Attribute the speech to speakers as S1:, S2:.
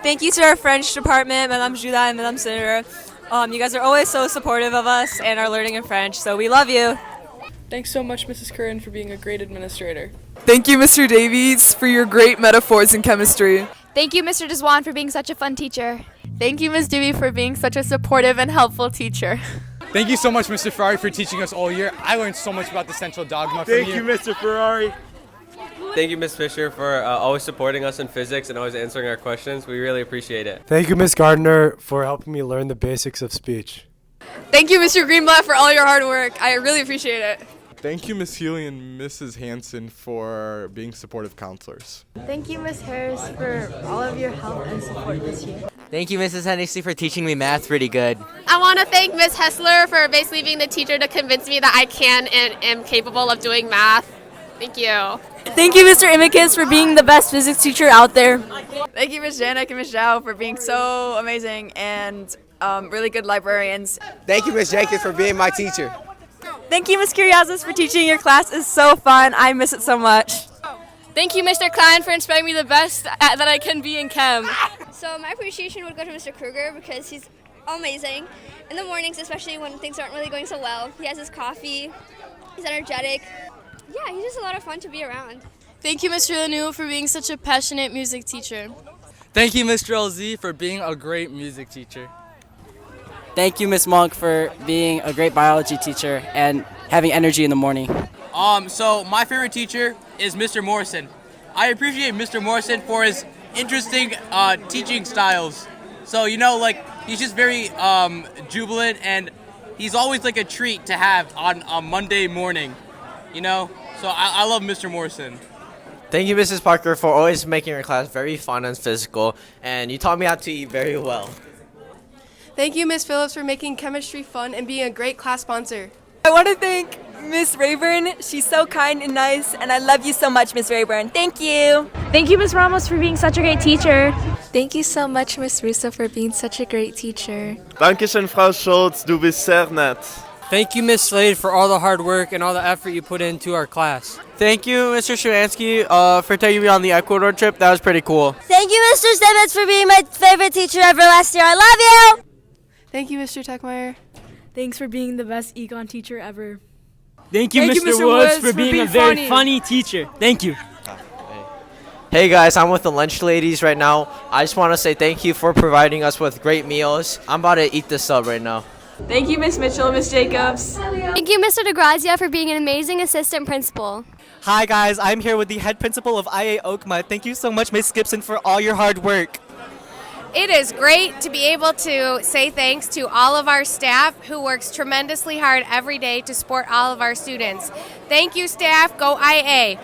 S1: Thank you to our French department, Madame Judah and Madame Senator. You guys are always so supportive of us and our learning in French, so we love you.
S2: Thanks so much, Mrs. Curran, for being a great administrator.
S3: Thank you, Mr. Davies, for your great metaphors in chemistry.
S4: Thank you, Mr. Deswan, for being such a fun teacher.
S5: Thank you, Ms. Dewey, for being such a supportive and helpful teacher.
S6: Thank you so much, Mr. Ferrari, for teaching us all year. I learned so much about the central dogma from you.
S7: Thank you, Mr. Ferrari.
S8: Thank you, Ms. Fisher, for always supporting us in physics and always answering our questions. We really appreciate it.
S9: Thank you, Ms. Gardner, for helping me learn the basics of speech.
S5: Thank you, Mr. Greenblatt, for all your hard work. I really appreciate it.
S7: Thank you, Ms. Healy and Mrs. Hanson, for being supportive counselors.
S10: Thank you, Ms. Harris, for all of your help and support this year.
S11: Thank you, Mrs. Hennessy, for teaching me math pretty good.
S4: I want to thank Ms. Hessler for basically being the teacher to convince me that I can and am capable of doing math. Thank you.
S1: Thank you, Mr. Imikis, for being the best physics teacher out there.
S5: Thank you, Ms. Janik and Ms. Zhao, for being so amazing and really good librarians.
S11: Thank you, Ms. Jenkins, for being my teacher.
S1: Thank you, Ms. Kyriazis, for teaching. Your class is so fun. I miss it so much.
S4: Thank you, Mr. Klein, for inspiring me the best that I can be in chem.
S10: So my appreciation would go to Mr. Kruger because he's amazing. In the mornings, especially when things aren't really going so well, he has his coffee, he's energetic. Yeah, he's just a lot of fun to be around.
S4: Thank you, Mr. Lanu, for being such a passionate music teacher.
S6: Thank you, Mr. LZ, for being a great music teacher.
S11: Thank you, Ms. Monk, for being a great biology teacher and having energy in the morning.
S12: So my favorite teacher is Mr. Morrison. I appreciate Mr. Morrison for his interesting teaching styles. So, he's just very jubilant, and he's always like a treat to have on a Monday morning, So I love Mr. Morrison.
S11: Thank you, Mrs. Parker, for always making your class very fun and physical, and you taught me how to eat very well.
S5: Thank you, Ms. Phillips, for making chemistry fun and being a great class sponsor.
S1: I want to thank Miss Rayburn. She's so kind and nice, and I love you so much, Miss Rayburn. Thank you.
S10: Thank you, Ms. Ramos, for being such a great teacher.
S4: Thank you so much, Ms. Russo, for being such a great teacher.
S7: Dankeschön, Frau Schultz, du bist sehr nett.
S3: Thank you, Ms. Slade, for all the hard work and all the effort you put into our class.
S11: Thank you, Mr. Shuransky, for taking me on the Ecuador trip. That was pretty cool.
S10: Thank you, Mr. Stevens, for being my favorite teacher ever last year. I love you!
S5: Thank you, Mr. Techmeyer.
S1: Thanks for being the best econ teacher ever.
S3: Thank you, Mr. Woods, for being a very funny teacher. Thank you.
S11: Hey guys, I'm with the lunch ladies right now. I just want to say thank you for providing us with great meals. I'm about to eat this up right now.
S2: Thank you, Ms. Mitchell and Ms. Jacobs.
S4: Thank you, Mr. DeGrazia, for being an amazing assistant principal.
S11: Hi guys, I'm here with the head principal of IA Oakma. Thank you so much, Ms. Gibson, for all your hard work.
S4: It is great to be able to say thanks to all of our staff who works tremendously hard every day to support all of our students. Thank you, staff. Go IA.